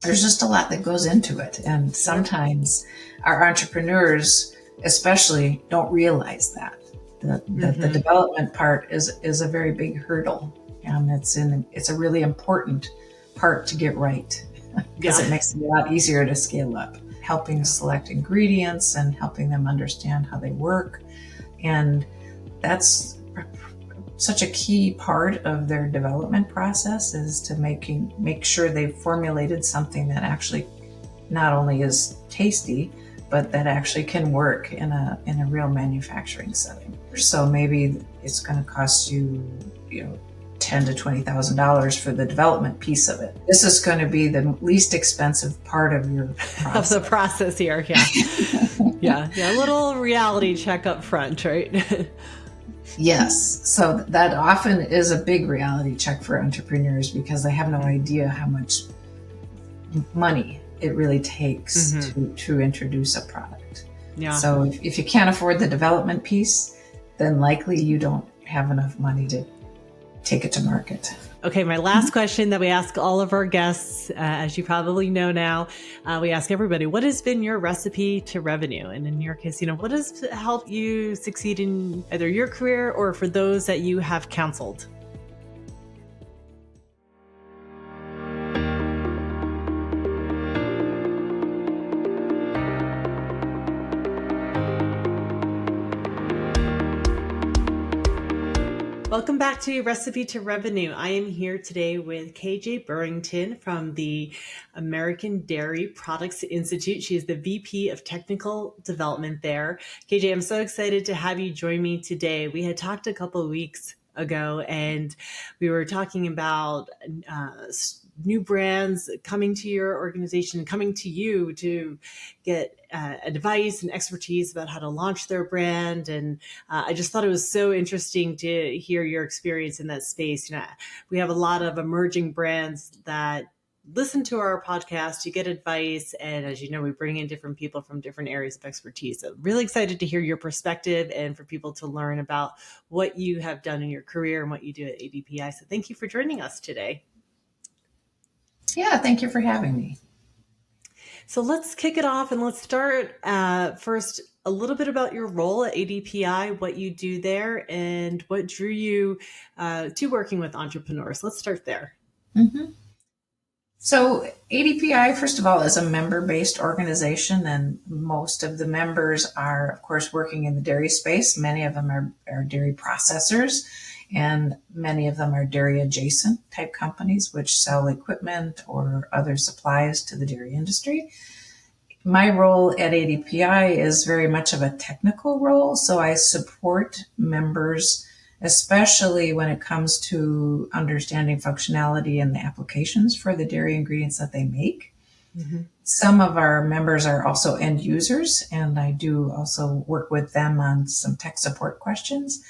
There's just a lot that goes into it. And sometimes our entrepreneurs especially don't realize that. The development part is a very big hurdle, and it's a really important part to get right because it makes it a lot easier to scale up. Helping select ingredients and helping them understand how they work, and that's such a key part of their development process, is to make sure they've formulated something that actually not only is tasty, but that actually can work in a real manufacturing setting. So maybe it's going to cost you, $10,000 to $20,000 for the development piece of it. This is going to be the least expensive part of your process. Of the process here, yeah. A little reality check up front, right? Yes. So that often is a big reality check for entrepreneurs because they have no idea how much money it really takes to introduce a product. Yeah. So if you can't afford the development piece, then likely you don't have enough money to take it to market. Okay, my last question that we ask all of our guests, as you probably know now, we ask everybody, what has been your recipe to revenue? And in your case, what has helped you succeed in either your career or for those that you have counseled? Welcome back to Recipe to Revenue. I am here today with KJ Burrington from the American Dairy Products Institute. She is the VP of Technical Development there. KJ, I'm so excited to have you join me today. We had talked a couple of weeks ago and we were talking about new brands coming to your organization, coming to you to get advice and expertise about how to launch their brand. And I just thought it was so interesting to hear your experience in that space. We have a lot of emerging brands that listen to our podcast to get advice. And as you know, we bring in different people from different areas of expertise. So really excited to hear your perspective and for people to learn about what you have done in your career and what you do at ADPI. So thank you for joining us today. Yeah, thank you for having me. So let's kick it off and let's start first a little bit about your role at ADPI, what you do there, and what drew you to working with entrepreneurs. Let's start there. Mm-hmm. So ADPI, first of all, is a member-based organization, and most of the members are, of course, working in the dairy space. Many of them are dairy processors, and many of them are dairy adjacent type companies which sell equipment or other supplies to the dairy industry. My role at ADPI is very much of a technical role, so I support members, especially when it comes to understanding functionality and the applications for the dairy ingredients that they make. Mm-hmm. Some of our members are also end users, and I do also work with them on some tech support questions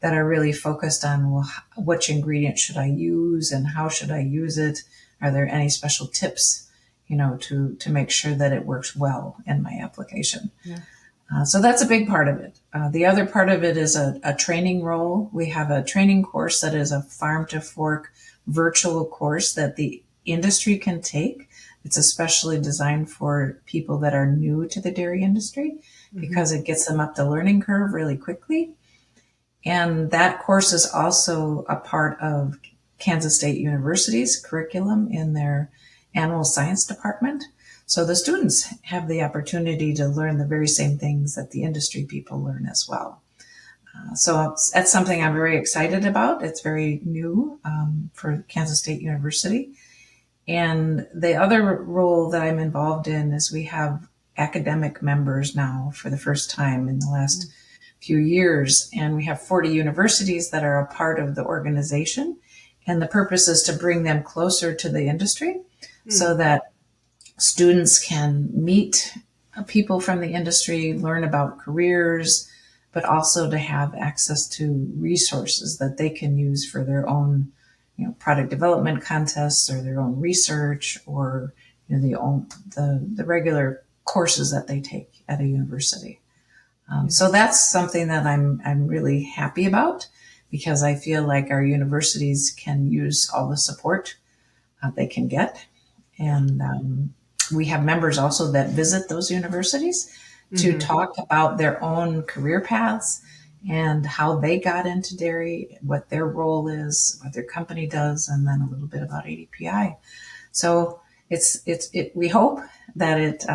that are really focused on, well, which ingredient should I use and how should I use it? Are there any special tips, to make sure that it works well in my application? Yeah. So that's a big part of it. The other part of it is a training role. We have a training course that is a farm to fork virtual course that the industry can take. It's especially designed for people that are new to the dairy industry because it gets them up the learning curve really quickly. And that course is also a part of Kansas State University's curriculum in their animal science department. So the students have the opportunity to learn the very same things that the industry people learn as well. So that's something I'm very excited about. It's very new for Kansas State University. And the other role that I'm involved in is we have academic members now for the first time in the last few years. And we have 40 universities that are a part of the organization. And the purpose is to bring them closer to the industry so that students can meet people from the industry, learn about careers, but also to have access to resources that they can use for their own, product development contests or their own research or the regular courses that they take at a university. So that's something that I'm really happy about because I feel like our universities can use all the support they can get. And we have members also that visit those universities to talk about their own career paths and how they got into dairy, what their role is, what their company does, and then a little bit about ADPI. So we hope that it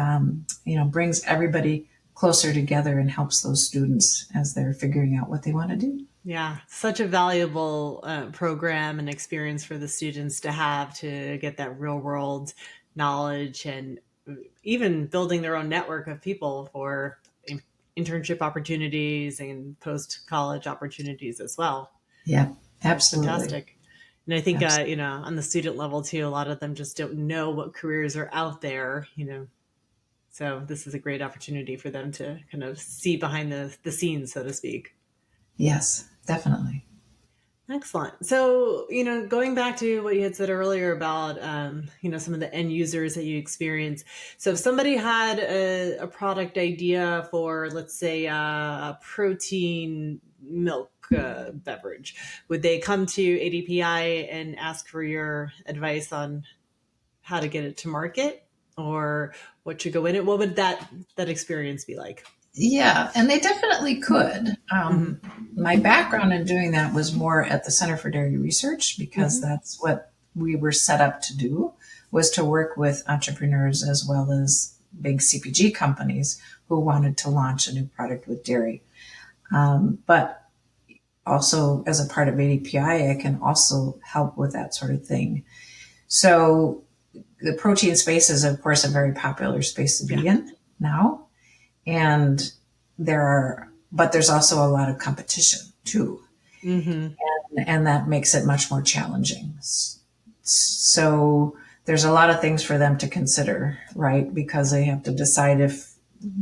brings everybody closer together and helps those students as they're figuring out what they want to do. Yeah, such a valuable program and experience for the students to have to get that real world knowledge and even building their own network of people for internship opportunities and post college opportunities as well. Yeah, That's absolutely. fantastic. And I think, Absolutely. on the student level too, a lot of them just don't know what careers are out there, So this is a great opportunity for them to kind of see behind the scenes, so to speak. Yes, definitely. Excellent. So, going back to what you had said earlier about, some of the end users that you experience. So if somebody had a product idea for, let's say, a protein milk beverage, would they come to ADPI and ask for your advice on how to get it to market or what should go in it? What would that experience be like? Yeah, and they definitely could. Hmm. My background in doing that was more at the Center for Dairy Research because Hmm. that's what we were set up to do, was to work with entrepreneurs as well as big CPG companies who wanted to launch a new product with dairy. But also as a part of ADPI, I can also help with that sort of thing. So the protein space is, of course, a very popular space to Yeah. be in now. And but there's also a lot of competition too. Hmm. And that makes it much more challenging. So there's a lot of things for them to consider, right? Because they have to decide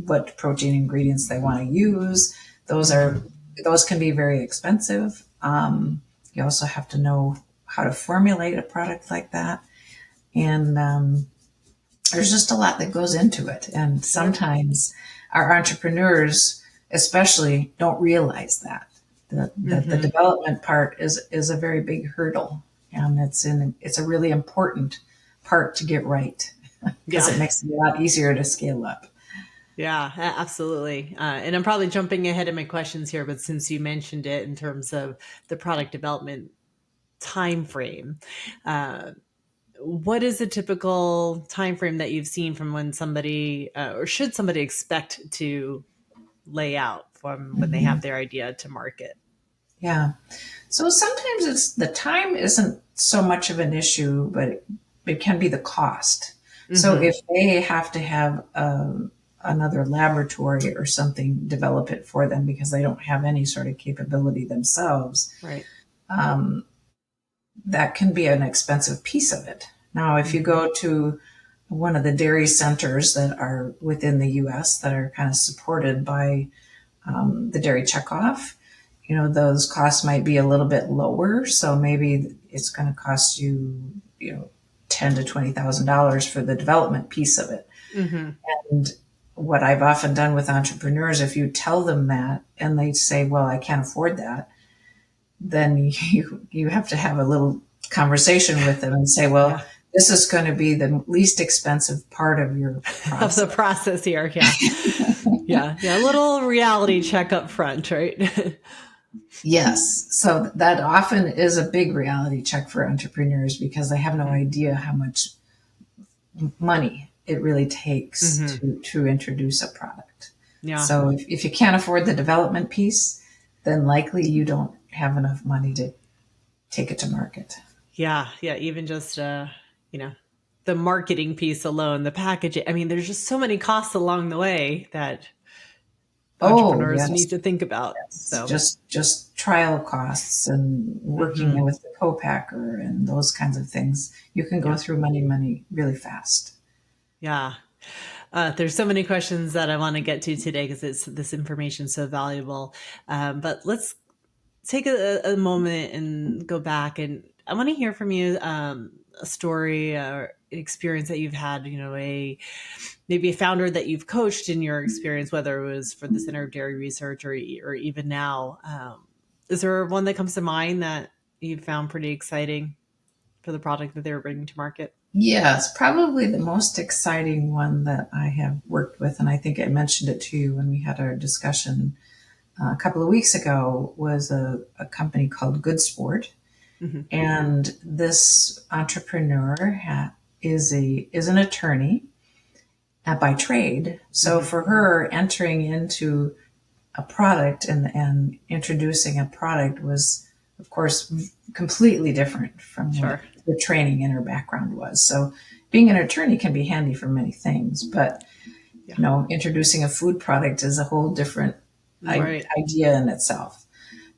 what protein ingredients they want to use. Those are, Hmm. those can be very expensive. You also have to know how to formulate a product like that. And there's just a lot that goes into it. And Sure. sometimes our entrepreneurs, especially, don't realize that the Hmm. development part is a very big hurdle, and it's a really important part to get right because Yeah. it makes it a lot easier to scale up. Yeah, absolutely. And I'm probably jumping ahead of my questions here, but since you mentioned it in terms of the product development time frame, uh, what is a typical time frame that you've seen from when somebody, or should somebody expect to lay out from when they have Mhm. their idea to market? Yeah. So sometimes it's the time isn't so much of an issue, but it can be the cost. So Hmm. if they have to have another laboratory or something develop it for them because they don't have any sort of capability themselves, Right. um, that can be an expensive piece of it. Now, if you Hmm. go to one of the dairy centers that are within the US that are kind of supported by the dairy checkoff, those costs might be a little bit lower. So maybe it's going to cost you, ten to $20,000 for the development piece of it. Hmm. And what I've often done with entrepreneurs, if you tell them that and they say, "Well, I can't afford that," then you have to have a little conversation with them and say, Yeah. "Well, this is going to be the least expensive part of your Of the process." process here. Yeah. Yeah. Yeah. A little reality check up front, right? Yes. So that often is a big reality check for entrepreneurs because they have no idea how much money it really takes Hmm. to introduce a product. Yeah. So if you can't afford the development piece, then likely you don't have enough money to take it to market. Yeah, yeah, even just you know, the marketing piece alone, the packaging. I mean, there's just so many costs along the way that Oh, entrepreneurs need yes. to think about. Yes. So, Just trial costs and working hmm, with the co-packer and those kinds of things. You can go yeah, through money really fast. yeah. There's so many questions that I want to get to today because it's this information is so valuable. But let's take a moment and go back, and I want to hear from you a story or experience that you've had. Maybe a founder that you've coached in your experience, whether it was for the Center of Dairy Research or even now. Is there one that comes to mind that you found pretty exciting for the product that they were bringing to market? Yes, probably the most exciting one that I have worked with, and I think I mentioned it to you when we had our discussion a couple of weeks ago, was a company called Good Sport. Hmm. And this entrepreneur is an attorney by trade. So Hmm. for her, entering into a product and introducing a product was, of course, completely different from what Sure. the training in her background was. So being an attorney can be handy for many things, but Yeah. introducing a food product is a whole different Right. idea in itself.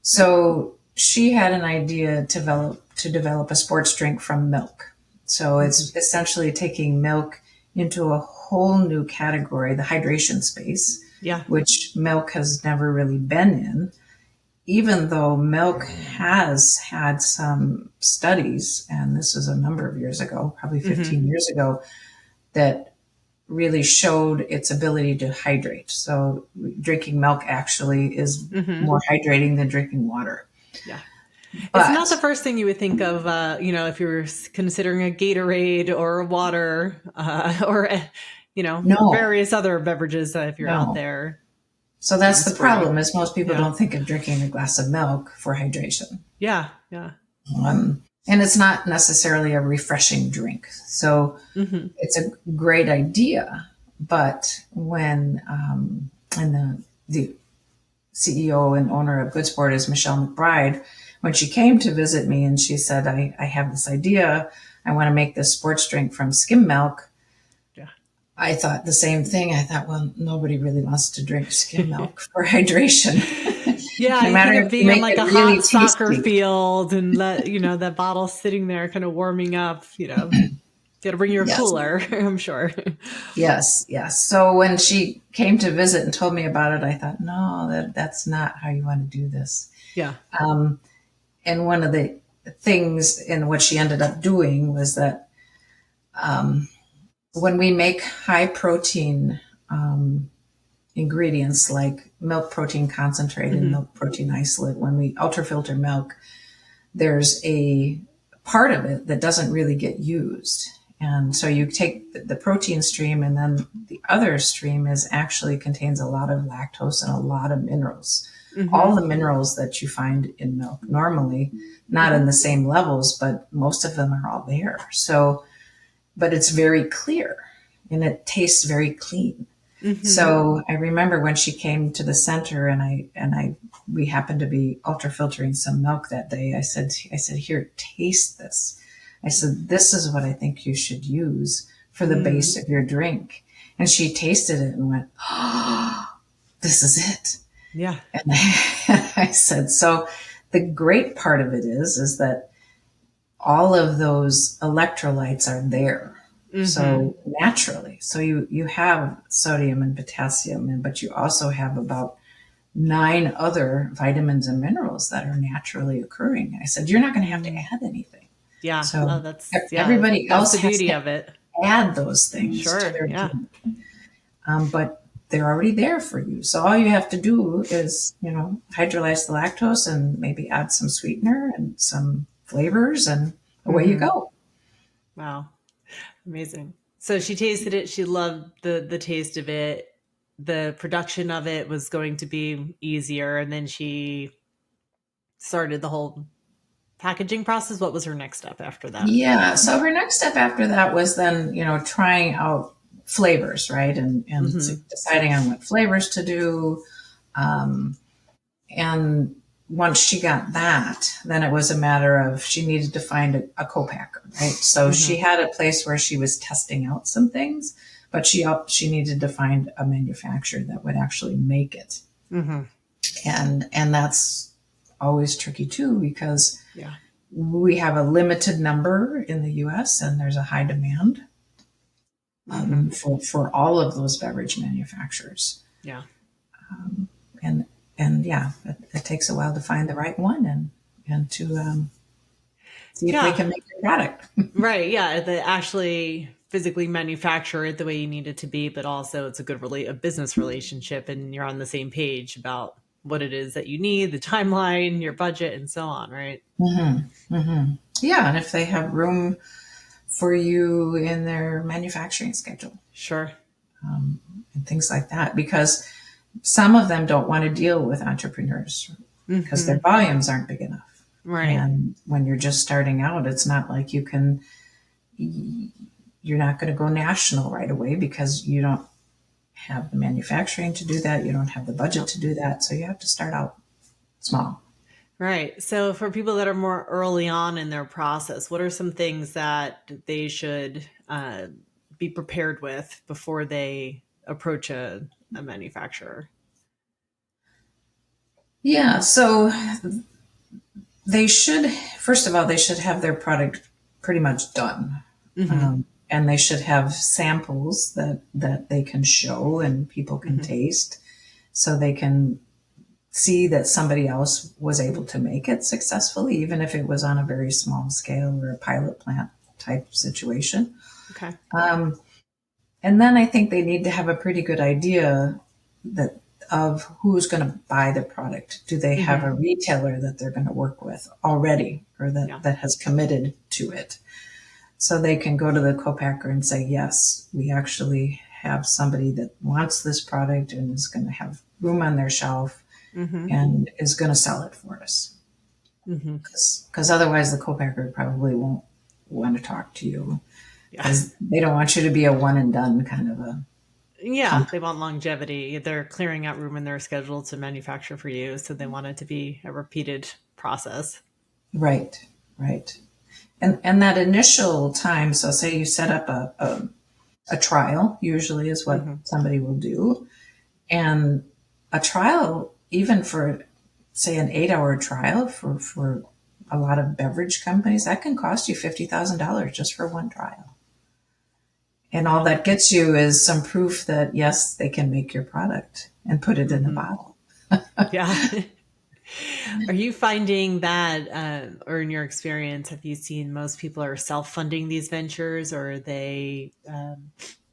So she had an idea to develop a sports drink from milk. So Hmm. it's essentially taking milk into a whole new category, the hydration space, Yeah. which milk has never really been in, even though milk has had some studies, and this was a number of years ago, probably Hmm. 15 years ago, that really showed its ability to hydrate. So drinking milk actually is Hmm. more hydrating than drinking water. Yeah. It's not the But first thing you would think of, if you're considering a Gatorade or a water, or, no, various other beverages, if you're out no. there So getting that's the sporty. problem is most people Yeah. don't think of drinking a glass of milk for hydration. Yeah. Yeah. And it's not necessarily a refreshing drink. So Hmm. it's a great idea. But when, and the CEO and owner of Good Sport is Michelle McBride, when she came to visit me and she said, I have this idea. I want to make this sports drink from skim milk. Yeah. I thought the same thing. I thought, well, nobody really wants to drink skim milk for hydration, Yeah, no you matter think of if you being on make like it a really hot soccer tasty. field and that bottle sitting there kind of warming up, got to bring your Yes, cooler, I'm sure. yes, yes. So when she came to visit and told me about it, I thought, no, that's not how you want to do this. Yeah. Um, and one of the things in what she ended up doing was that when we make high protein ingredients like milk protein concentrate and Hmm. milk protein isolate, when we ultrafilter milk, there's a part of it that doesn't really get used. And so you take the protein stream, and then the other stream is actually contains a lot of lactose and a lot of minerals. All Hmm. the minerals that you find in milk normally, not Hmm. in the same levels, but most of them are all there. So, but it's very clear and it tastes very clean. Hmm. So I remember when she came to the center and I we happened to be ultra filtering some milk that day. I said, here, taste this. I said, this is what I think you should use for the Mm. base of your drink. And she tasted it and went, oh, this is it. Yeah. And I said, so the great part of it is that all of those electrolytes are there. Hmm. So naturally, so you have sodium and potassium, but you also have about 9 other vitamins and minerals that are naturally occurring. I said, you're not going to have to Mm. add anything. Yeah. So Oh, yeah, everybody that's else the has beauty to of it. add those things to Sure. their Yeah. drink, but they're already there for you. So all you have to do is, hydrolyze the lactose and maybe add some sweetener and some flavors, and away you Hmm. go. Wow. Amazing. So she tasted it. She loved the taste of it. The production of it was going to be easier. And then she started the whole packaging process. What was her next step after that? Yeah. So her next step after that was then, trying out flavors, right? And Hmm. deciding on what flavors to do. Um, and once she got that, then it was a matter of she needed to find a co-packer, right? So she Hmm. had a place where she was testing out some things, but she needed to find a manufacturer that would actually make it. Hmm. And that's always tricky too, because Yeah. we have a limited number in the US and there's a high demand Hmm. for all of those beverage manufacturers. Yeah. And and yeah, it takes a while to find the right one and to see if they Yeah. can make your product. Right. Yeah. The actually physically manufacture it the way you need it to be, but also it's a good a business relationship and you're on the same page about what it is that you need, the timeline, your budget, and so on. Right. Hmm. Hmm. Yeah, and if they have room for you in their manufacturing schedule, Sure. and things like that. Because some of them don't want to deal with entrepreneurs because their Hmm. volumes aren't big enough. Right. And when you're just starting out, it's not like you're not going to go national right away because you don't have the manufacturing to do that. You don't have the budget Yep. to do that. So you have to start out small. Right. So for people that are more early on in their process, what are some things that they should be prepared with before they approach a manufacturer? Yeah. So first of all, they should have their product pretty much done. Hmm. And they should have samples that they can show and people can Hmm. taste so they can see that somebody else was able to make it successfully, even if it was on a very small scale or a pilot plant type situation. Okay. Um, and then I think they need to have a pretty good idea that of who's going to buy the product. Do they have Hmm. a retailer that they're going to work with already, or Yeah. that has committed to it? So they can go to the co-packer and say, yes, we actually have somebody that wants this product and is going to have room on their shelf Hmm. and is going to sell it for us. Hmm. Because otherwise the co-packer probably won't want to talk to you Yeah. because they don't want you to be a one and done kind of a Yeah. company. They want longevity. They're clearing out room in their schedule to manufacture for you. So they want it to be a repeated process. Right, right. And that initial time, so say you set up a trial, usually is what Hmm. somebody will do. And a trial, even for say an 8 hour trial for a lot of beverage companies, that can cost you $50,000 just for one trial. And all Wow. that gets you is some proof that yes, they can make your product and put it in a Hmm. bottle. Yeah. Are you finding that, or in your experience, have you seen most people are self-funding these ventures, or are they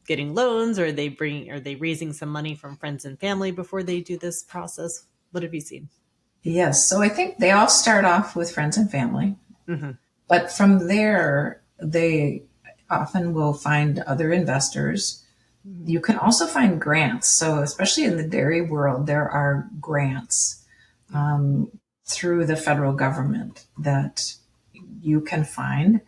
getting loans, or are they raising some money from friends and family before they do this process? What have you seen? Yes, so I think they all start off with friends and family, Hmm. but from there, they often will find other investors. Hmm. You can also find grants. So, especially in the dairy world, there are grants Yeah. um, through the federal government that you can find.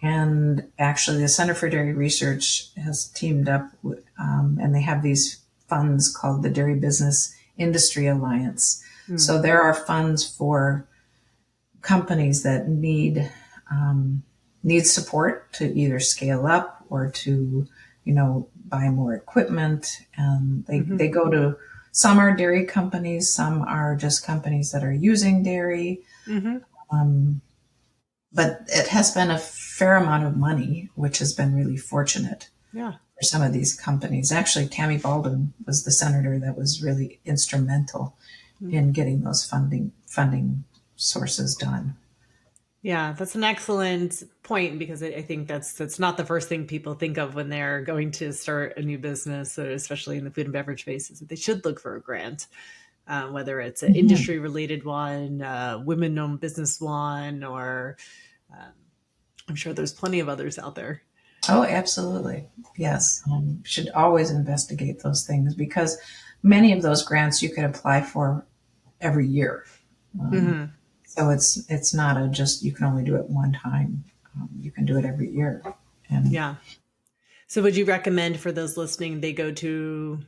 And actually, the Center for Dairy Research has teamed up and they have these funds called the Dairy Business Industry Alliance. Mm. So, there are funds for companies that need support to either scale up or to, buy more equipment. And Hmm. they go to some are dairy companies, some are just companies that are using dairy. Hmm. Um, but it has been a fair amount of money, which has been really fortunate Yeah. for some of these companies. Actually, Tammy Baldwin was the senator that was really instrumental Mm. in getting those funding sources done. Yeah, that's an excellent point because I think that's not the first thing people think of when they're going to start a new business, especially in the food and beverage space, is that they should look for a grant, whether it's an Mhm. industry related one, women-owned business one, or um, I'm sure there's plenty of others out there. Oh, absolutely. Yeah. Yes. Should always investigate those things because many of those grants you could apply for every year. Um, Hmm. so it's not a just you can only do it one time. You can do it every year. And Yeah. So, would you recommend for those listening they go to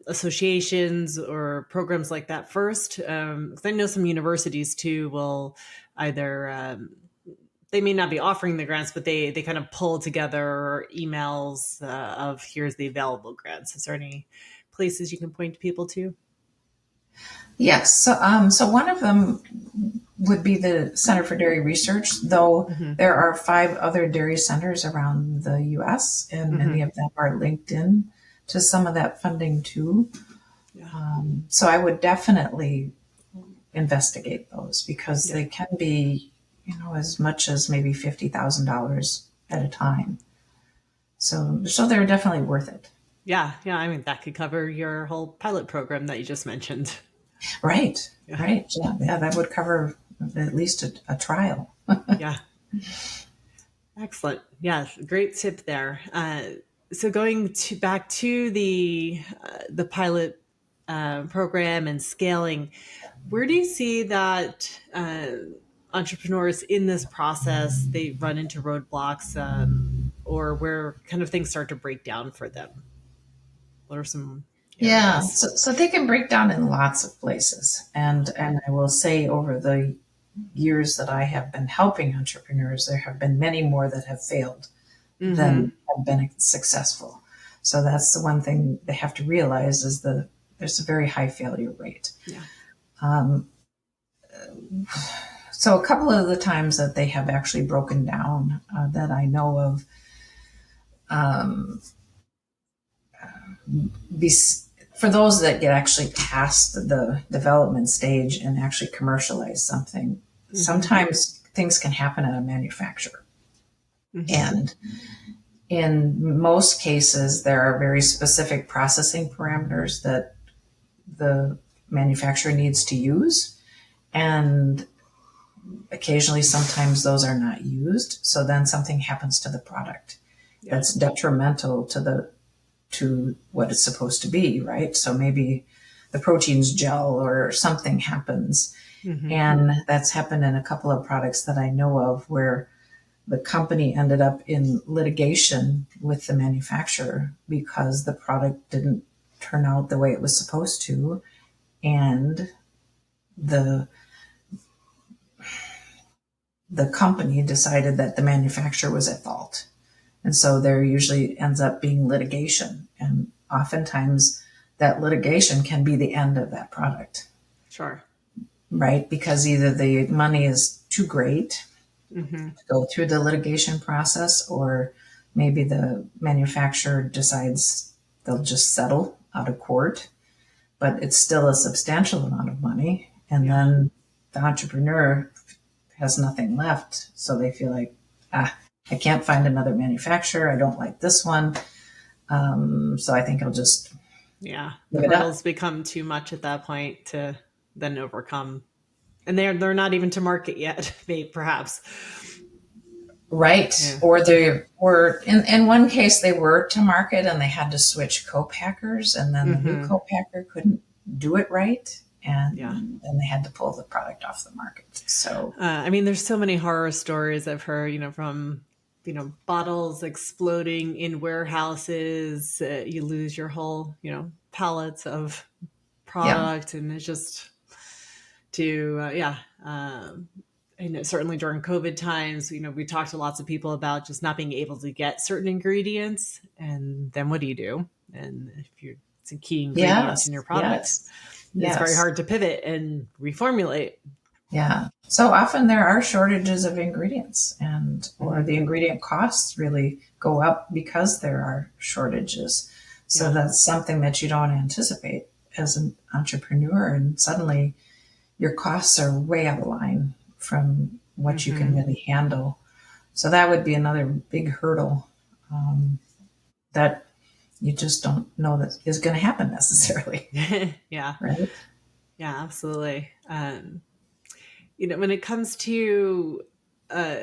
associations or programs like that first? Because I know some universities too will either they may not be offering the grants, but they kind of pull together emails of here's the available grants. Is there any places you can point people to? yes, so one of them would be the Center for Dairy Research, though Hmm. there are 5 other dairy centers around the U.S. and many Hmm. of them are linked in to some of that funding too. Yeah. So I would definitely investigate those because Yeah. they can be, as much as maybe $50,000 at a time. So they're definitely worth it. Yeah. Yeah. I mean, that could cover your whole pilot program that you just mentioned. Right, Yeah. right. Yeah, yeah, that would cover at least a trial. Yeah. Excellent. Yeah, great tip there. So going to back to the pilot program and scaling, where do you see that entrepreneurs in this process they run into roadblocks, or where kind of things start to break down for them? What are some Yeah, areas? so they can break down in lots of places. And I will say over the years that I have been helping entrepreneurs, there have been many more that have failed than Mm-hmm. have been successful. So that's the one thing they have to realize is there's a very high failure rate. Yeah. Um, so a couple of the times that they have actually broken down that I know of, um, be, for those that get actually past the development stage and actually commercialize something, Mm-hmm. sometimes things can happen at a manufacturer. Mm-hmm. And in most cases, there are very specific processing parameters that the manufacturer needs to use. And occasionally, sometimes those are not used. So then something happens to the product Yeah. that's detrimental to what it's supposed to be, right? So maybe the proteins gel or something happens. Mm-hmm. And that's happened in a couple of products that I know of where the company ended up in litigation with the manufacturer because the product didn't turn out the way it was supposed to. And the the company decided that the manufacturer was at fault. And so there usually ends up being litigation. And oftentimes that litigation can be the end of that product, Sure. right? Because either the money is too great Mm-hmm. to go through the litigation process, or maybe the manufacturer decides they'll just settle out of court, but it's still a substantial amount of money. And Yeah. then the entrepreneur has nothing left. So they feel like, I can't find another manufacturer. I don't like this one. So I think I'll just Yeah. The give it up. hurdles become too much at that point to then overcome, and they're not even to market yet, maybe perhaps. Right. Yeah. Or they were, in one case, they were to market and they had to switch co-packers, and then the new Mm-hmm. co-packer couldn't do it right. Yeah. And then they had to pull the product off the market. So, I mean, there's so many horror stories I've heard, from, bottles exploding in warehouses. You lose your whole, pallets of yeah. product, and it's just yeah. And certainly during COVID times, we talked to lots of people about just not being able to get certain ingredients, and then what do you do? And if you're it's a key ingredient in your Yes. product, Yes. it's very Yes. hard to pivot and reformulate. Yeah. So often there are shortages of ingredients, and or Mm-hmm. the ingredient costs really go up because there are shortages. So Yeah. that's something that you don't anticipate as an entrepreneur, and suddenly your costs are way out of line from what you can Mm-hmm. really handle. So that would be another big hurdle that you just don't know that is going to happen necessarily, Yeah. right? Yeah, absolutely. When it comes to, uh,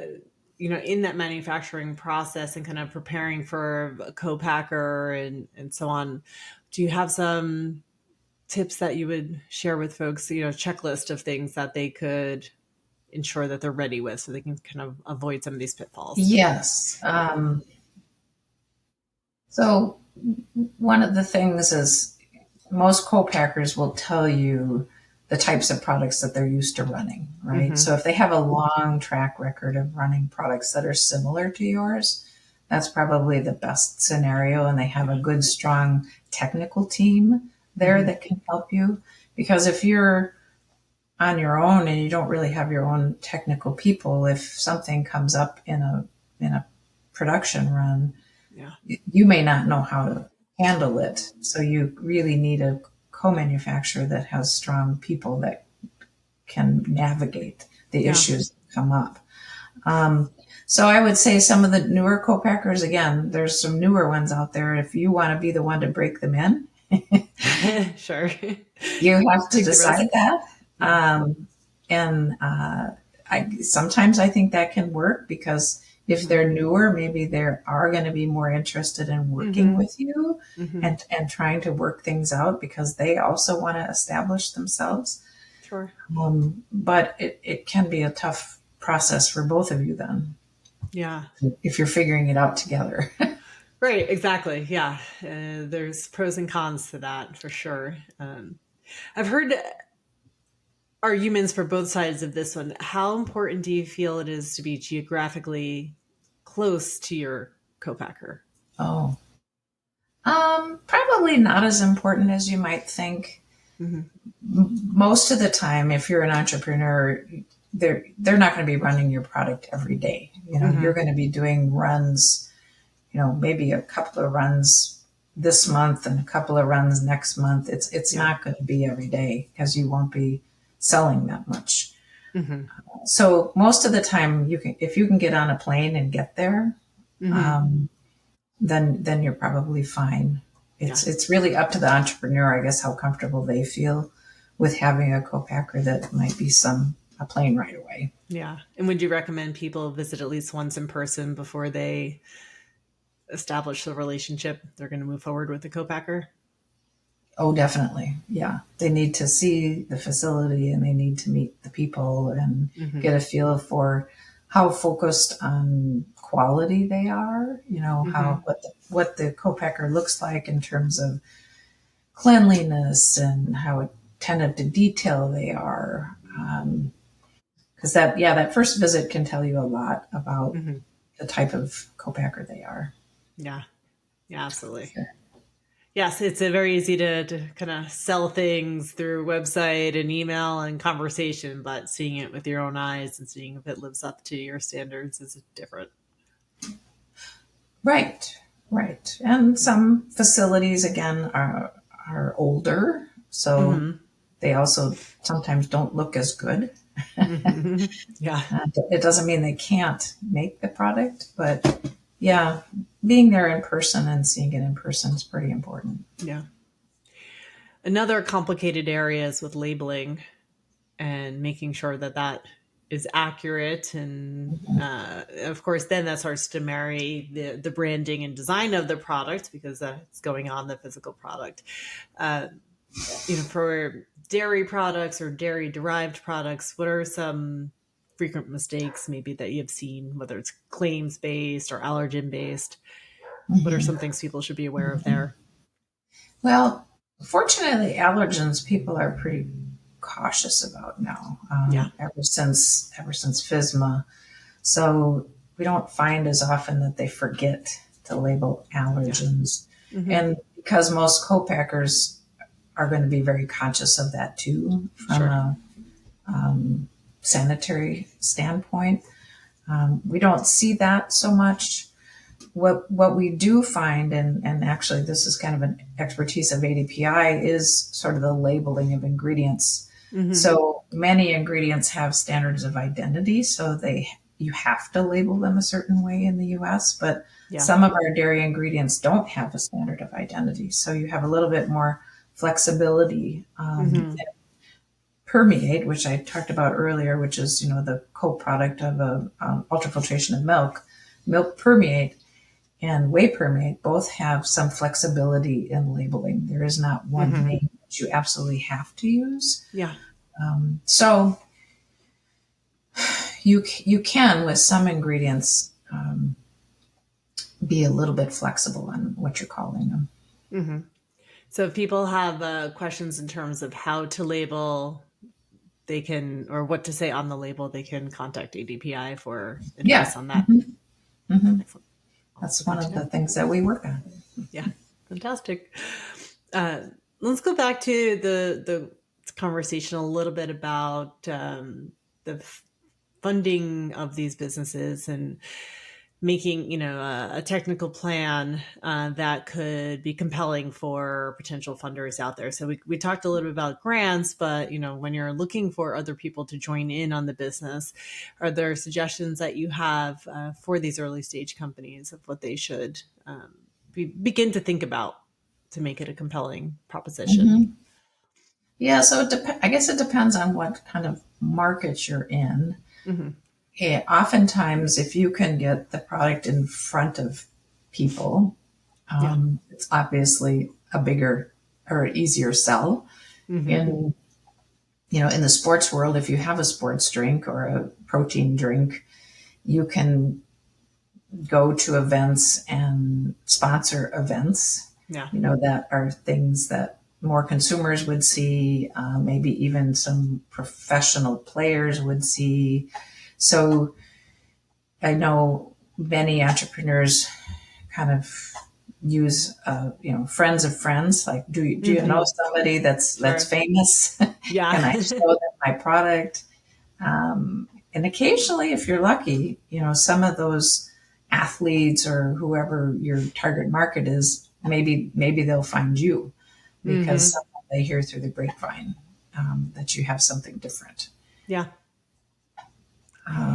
in that manufacturing process and kind of preparing for a co-packer and so on, do you have some tips that you would share with folks, checklist of things that they could ensure that they're ready with so they can kind of avoid some of these pitfalls? Yes. So one of the things is most co-packers will tell you the types of products that they're used to running, right? Mm-hmm. So if they have a long track record of running products that are similar to yours, that's probably the best scenario. And they have a good, strong technical team there Mm-hmm. that can help you. Because if you're on your own and you don't really have your own technical people, if something comes up in a production run, Yeah. you may not know how to handle it. So you really need a co-manufacturer that has strong people that can navigate the Yeah. issues that come up. Um, so I would say some of the newer co-packers, again, there's some newer ones out there. If you want to be the one to break them in, Sure. you have to Take the risk. decide that. Yeah. And sometimes I think that can work because If they're newer, maybe they are going to be more interested in working Mm-hmm. with you Mm-hmm. and trying to work things out because they also want to establish themselves. Sure. But it can be a tough process for both of you then Yeah. if you're figuring it out together. Right. Exactly. Yeah. There's pros and cons to that for sure. I've heard arguments for both sides of this one. How important do you feel it is to be geographically close to your co-packer? Oh, probably not as important as you might think. Mm-hmm. Most of the time, if you're an entrepreneur, they're not going to be running your product every day. Mm-hmm. You're going to be doing runs, maybe a couple of runs this month and a couple of runs next month. It's Yeah. not going to be every day because you won't be selling that much. Mm-hmm. So most of the time, if you can get on a plane and get there, Mm-hmm. um, then you're probably fine. Yeah. It's really up to the entrepreneur, I guess, how comfortable they feel with having a co-packer that might be a plane right away. Yeah. And would you recommend people visit at least once in person before they establish the relationship they're going to move forward with the co-packer? Oh, definitely. Yeah. They need to see the facility and they need to meet the people and Mm-hmm. get a feel for how focused on quality they are, Mm-hmm. what the co-packer looks like in terms of cleanliness and how attentive to detail they are. Because that first visit can tell you a lot about Mm-hmm. the type of co-packer they are. Yeah. Yeah, absolutely. Yes, it's a very easy to kind of sell things through website and email and conversation, but seeing it with your own eyes and seeing if it lives up to your standards is different. Right, right. And some facilities again are older, so Mm-hmm. they also sometimes don't look as good. Mm-hmm. Yeah. It doesn't mean they can't make the product, but yeah, being there in person and seeing it in person is pretty important. Yeah. Another complicated area is with labeling and making sure that that is accurate. And of course, then that starts to marry the branding and design of the product because it's going on the physical product. Uh, for dairy products or dairy derived products, what are some frequent mistakes maybe that you've seen, whether it's claims based or allergen based? What are some Mhm. things people should be aware of there? Well, fortunately, allergens people are pretty cautious about now. Yeah. Ever since FSMA, so we don't find as often that they forget to label Yeah. allergens, Hmm. and because most co-packers are going to be very conscious of that too, from Sure. a sanitary standpoint. We don't see that so much. What we do find, and actually this is kind of an expertise of ADPI, is sort of the labeling of ingredients. Hmm. So many ingredients have standards of identity, so you have to label them a certain way in the US, but Yeah. some of our dairy ingredients don't have a standard of identity. So you have a little bit more flexibility. Hmm. Permeate, which I talked about earlier, which is the co-product of a ultrafiltration of milk permeate and whey permeate both have some flexibility in labeling. There is not one Hmm. name that you absolutely have to use. Yeah. So you can with some ingredients be a little bit flexible on what you're calling them. Hmm. So if people have questions in terms of how to label, they can, or what to say on the label, they can contact ADPI for Yeah. advice on that. Hmm. Excellent. That's Awesome. one Good to of the know. things that we work on. Yeah. Fantastic. Uh, let's go back to the conversation a little bit about the funding of these businesses and making a technical plan that could be compelling for potential funders out there. So we talked a little bit about grants, but when you're looking for other people to join in on the business, are there suggestions that you have for these early stage companies of what they should begin to think about to make it a compelling proposition? Hmm. Yeah, so I guess it depends on what kind of market you're in. Hmm. Oftentimes, if you can get the product in front of people, Yeah. it's obviously a bigger or easier sell. Hmm. In in the sports world, if you have a sports drink or a protein drink, you can go to events and sponsor events, Yeah. that are things that more consumers would see, maybe even some professional players would see. So I know many entrepreneurs kind of use, friends of friends. Like, do you know Hmm. somebody that's Sure. famous? Yeah. Can I show them my product? And occasionally, if you're lucky, some of those athletes or whoever your target market is, maybe they'll find you because Hmm. somehow they hear through the grapevine, that you have something different. Yeah.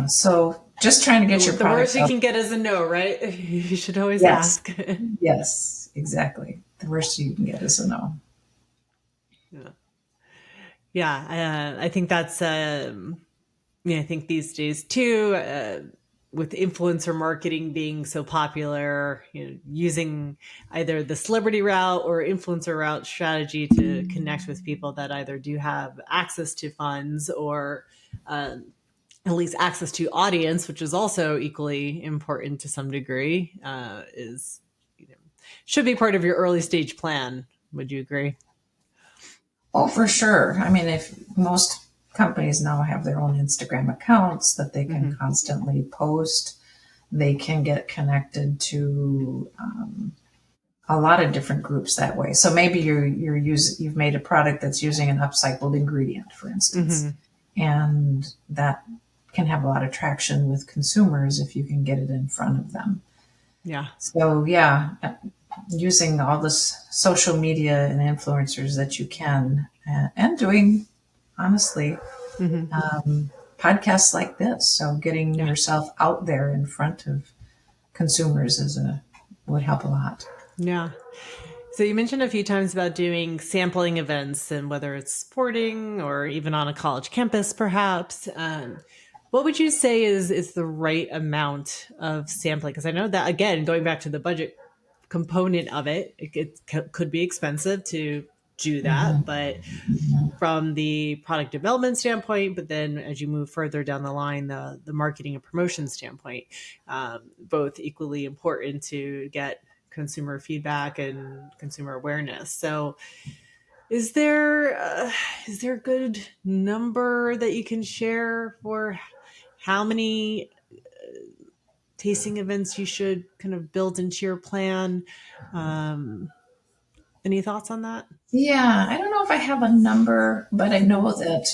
So just trying to get your The product worst you out. can get is a no, right? You should always Yes, ask. yes, exactly. The worst you can get is a no. Yeah. Yeah. I think that's, yeah, I think these days too, with influencer marketing being so popular, using either the celebrity route or influencer route strategy to connect with people that either do have access to funds or at least access to audience, which is also equally important to some degree, is you know, should be part of your early stage plan. Would you agree? Oh, for sure. I mean, if most companies now have their own Instagram accounts that they can Hmm. constantly post, they can get connected to, a lot of different groups that way. So maybe you've made a product that's using an upcycled ingredient, for instance, Hmm. and that can have a lot of traction with consumers if you can get it in front of them. Yeah. So yeah, using all this social media and influencers that you can, and doing, honestly, Hmm. podcasts like this. So getting Yeah. yourself out there in front of consumers would help a lot. Yeah. So you mentioned a few times about doing sampling events and whether it's sporting or even on a college campus, perhaps. What would you say is the right amount of sampling? Because I know that again, going back to the budget component of it, could be expensive to do that, Mhm. but from the product development standpoint, but then as you move further down the line, the marketing and promotion standpoint, both equally important to get consumer feedback and consumer awareness. So, is there is there a good number that you can share for how many tasting events you should kind of build into your plan? Um, any thoughts on that? Yeah, I don't know if I have a number, but I know that,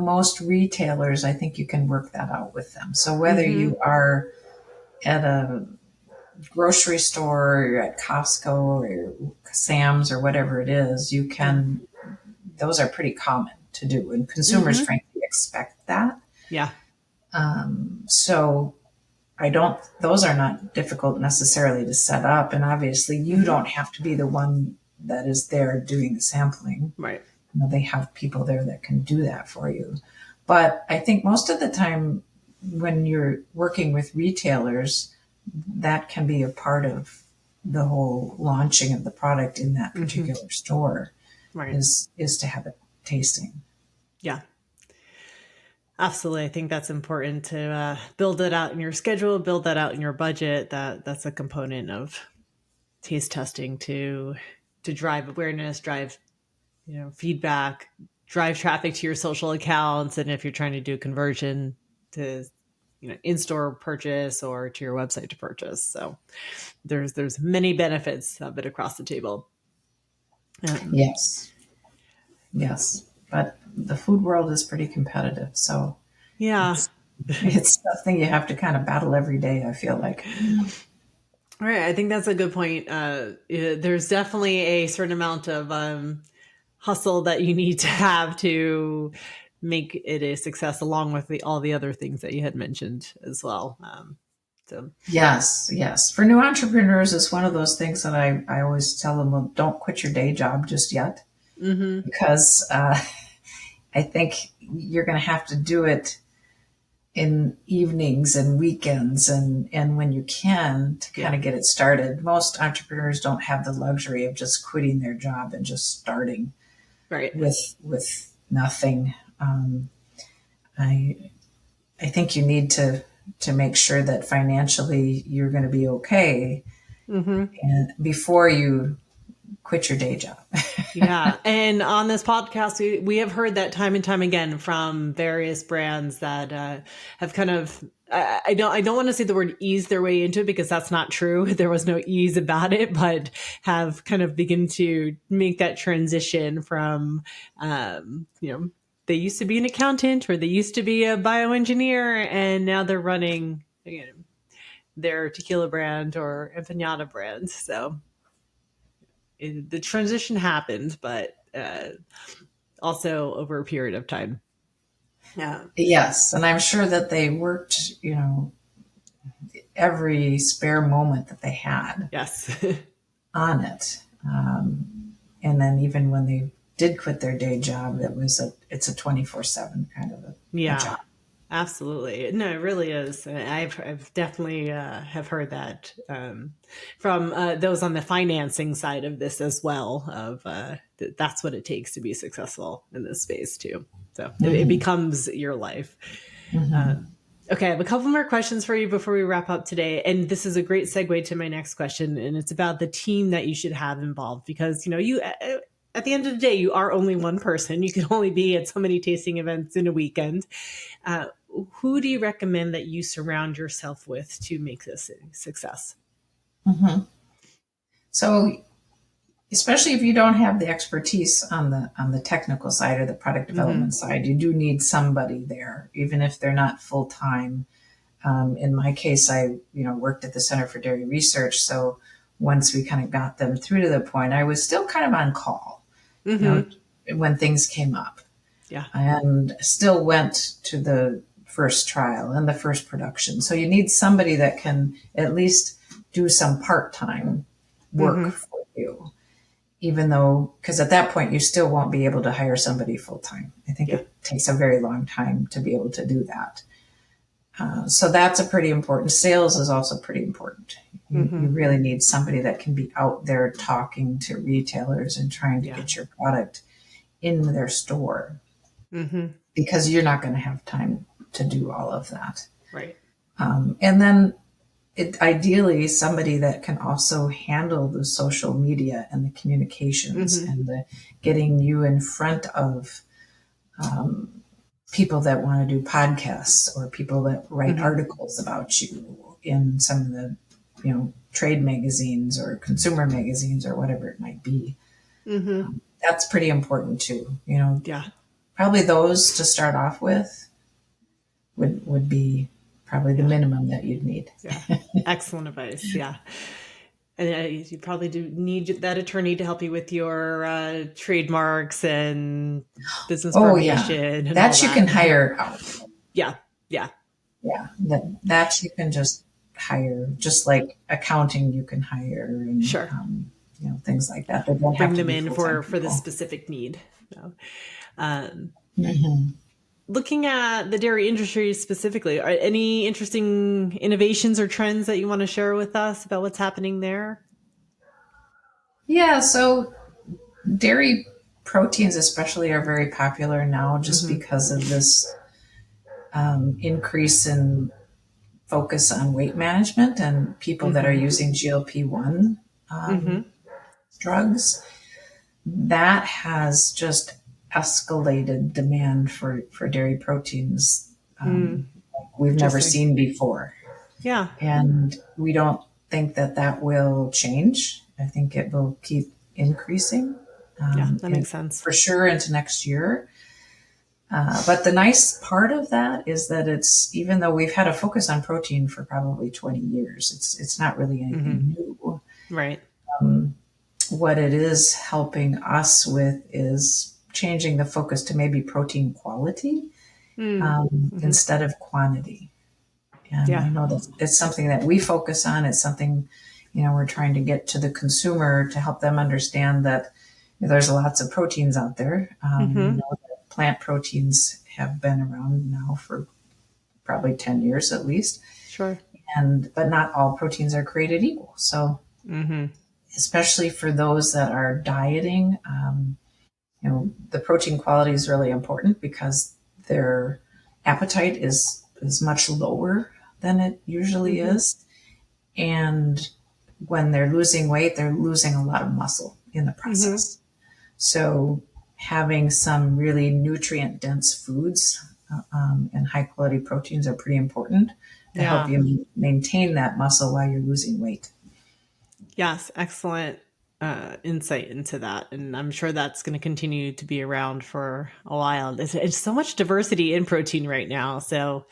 most retailers, I think you can work that out with them. So whether Mm-hmm. you are at a grocery store, or you're at Costco or Sam's or whatever it is, Yeah. those are pretty common to do. And consumers, Mm-hmm. frankly, expect that. Yeah. So those are not difficult necessarily to set up. And obviously, you Mm-hmm. don't have to be the one that is there doing the sampling. Right. They have people there that can do that for you. But I think most of the time, when you're working with retailers, that can be a part of the whole launching of the product in that Mm-hmm. particular store, Right. is to have a tasting. Yeah. Absolutely. I think that's important to build it out in your schedule, build that out in your budget. That's a component of taste testing to drive awareness, drive feedback, drive traffic to your social accounts, and if you're trying to do conversion to in-store purchase or to your website to purchase. So there's many benefits of it across the table. Um, Yes, yes. But the food world is pretty competitive, so yeah. it's it's something you have to kind of battle every day, I feel like. All right, I think that's a good point. There's definitely a certain amount of hustle that you need to have to make it a success, along with all the other things that you had mentioned as well. So, Yes, yes. For new entrepreneurs, it's one of those things that I always tell them, well, don't quit your day job just yet, mm-hmm, because I think you're going to have to do it in evenings and weekends and when you can to kind of get it started. Most entrepreneurs don't have the luxury of just quitting their job and just starting Right. with nothing. I I think you need to make sure that financially you're going to be okay Mm-hmm. and before you quit your day job. Yeah. And on this podcast, we have heard that time and time again from various brands that have kind of, I don't want to say the word ease their way into it because that's not true. There was no ease about it, but have kind of begun to make that transition from, they used to be an accountant or they used to be a bioengineer and now they're running their tequila brand or empanada brand. So the transition happened, but also over a period of time. Yeah. Yes, and I'm sure that they worked, every spare moment that they had Yes. on it. And then even when they did quit their day job, it's a 24/7 kind of a Yeah. job. Absolutely. No, it really is. I've definitely have heard that from those on the financing side of this as well. Of that's what it takes to be successful in this space too. So it Mm-hmm. becomes your life. Mm-hmm. Okay, I have a couple more questions for you before we wrap up today. And this is a great segue to my next question. And it's about the team that you should have involved because, you at the end of the day, you are only one person. You can only be at so many tasting events in a weekend. Uh, who do you recommend that you surround yourself with to make this a success? Mm-hmm. So especially if you don't have the expertise on the technical side or the product Mm-hmm. development side, you do need somebody there, even if they're not full time. In my case, I worked at the Center for Dairy Research, so once we kind of got them through to the point, I was still kind of on call, you know, Mm-hmm. when things came up, Yeah. and still went to the first trial and the first production. So you need somebody that can at least do some part time work Mm-hmm. for you, even though, because at that point you still won't be able to hire somebody full time. I think Yeah. it takes a very long time to be able to do that. So that's a pretty important. Sales is also pretty important. You Mm-hmm. really need somebody that can be out there talking to retailers and trying to Yeah. get your product in their store Mm-hmm. because you're not going to have time to do all of that. Right. And then ideally somebody that can also handle the social media and the communications Mm-hmm. and the getting you in front of people that want to do podcasts or people that write Mm-hmm. articles about you in some of the trade magazines or consumer magazines or whatever it might be. Mm-hmm. That's pretty important too. Yeah. Probably those to start off with would be probably the Yeah. minimum that you'd need. Yeah. Excellent advice. Yeah. And you probably do need that attorney to help you with your trademarks and business Oh yeah, formation and all that you that. can hire out. Yeah. Yeah. Yeah, that you can just hire, just like accounting you can hire and Sure. things like that. They don't have Bring to them be in full time for the people. specific need. So, um, Hmm. looking at the dairy industry specifically, are any interesting innovations or trends that you want to share with us about what's happening there? Yeah, so dairy proteins especially are very popular now just Mm-hmm. because of this increase in focus on weight management and people that are Mm-hmm. using GLP-1 Mm-hmm. drugs. That has just escalated demand for dairy proteins Mm. we've never Interesting. seen before. Yeah. And we don't think that will change. I think it will keep increasing Yeah. That and makes sense. for sure into next year. But the nice part of that is that it's, even though we've had a focus on protein for probably 20 years, it's not really Mm-hmm. anything new. Right. What it is helping us with is changing the focus to maybe protein quality Mm. Mm-hmm. instead of quantity. And I Yeah. know that it's something that we focus on. It's something, we're trying to get to the consumer to help them understand that there's lots of proteins out there. We Mm-hmm. know that plant proteins have been around now for probably 10 years at least. Sure. But not all proteins are created equal. So Mm-hmm. especially for those that are dieting, the protein quality is really important because their appetite is much lower than it usually Mm-hmm. is. And when they're losing weight, they're losing a lot of muscle in the Mm-hmm. process. So having some really nutrient dense foods and high quality proteins are pretty important to help Yeah. you maintain that muscle while you're losing weight. Yes, excellent insight into that. And I'm sure that's going to continue to be around for a while. There's so much diversity in protein right now. So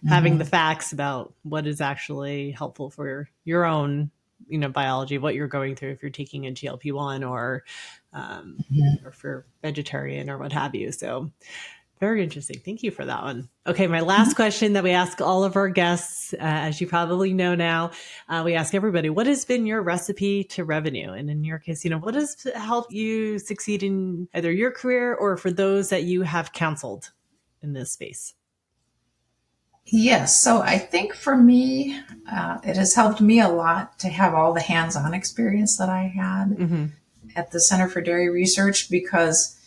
having the Mm-hmm. facts about what is actually helpful for your own, biology, what you're going through if you're taking a GLP-1 um, or if you're vegetarian or what have you. So very interesting. Thank you for that one. Okay, my last question that we ask all of our guests, as you probably know now, we ask everybody, what has been your recipe to revenue? And in your case, what has helped you succeed in either your career or for those that you have counseled in this space? Yes. So I think for me, it has helped me a lot to have all the hands on experience that I had Mm-hmm. at the Center for Dairy Research because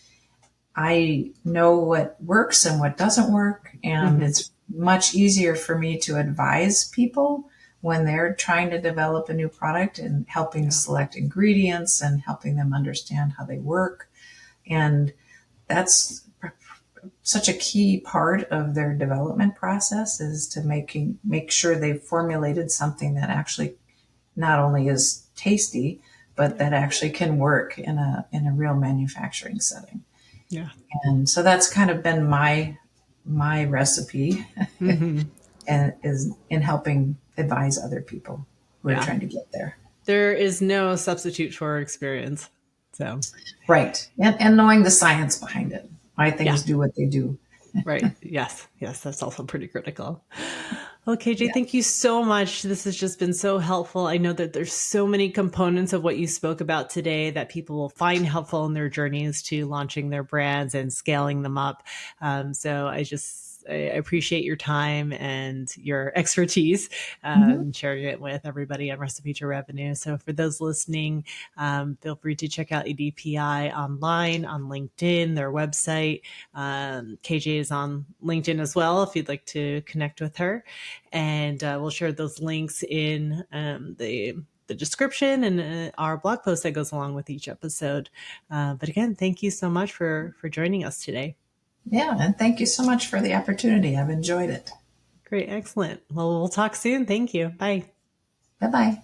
I know what works and what doesn't work. And Mm-hmm. it's much easier for me to advise people when they're trying to develop a new product and helping Yeah. select ingredients and helping them understand how they work. And that's such a key part of their development process is to make sure they've formulated something that actually not only is tasty, but Yeah. that actually can work in a real manufacturing setting. Yeah. And so that's kind of been my recipe Mm-hmm. and is in helping advise other people who are Yeah. trying to get there. There is no substitute for experience. So, Right. And knowing the science behind it, why yeah. things do what they do. Right. Yes. Yes. That's also pretty critical. Okay, Jay, Yeah. thank you so much. This has just been so helpful. I know that there's so many components of what you spoke about today that people will find helpful in their journeys to launching their brands and scaling them up. I appreciate your time and your expertise Mhm. sharing it with everybody on Recipe to Revenue. So for those listening, feel free to check out ADPI online on LinkedIn, their website. KJ is on LinkedIn as well if you'd like to connect with her. And we'll share those links in the description and our blog post that goes along with each episode. But again, thank you so much for joining us today. Yeah. And thank you so much for the opportunity. I've enjoyed it. Great, excellent. Well, we'll talk soon. Thank you. Bye. Bye bye.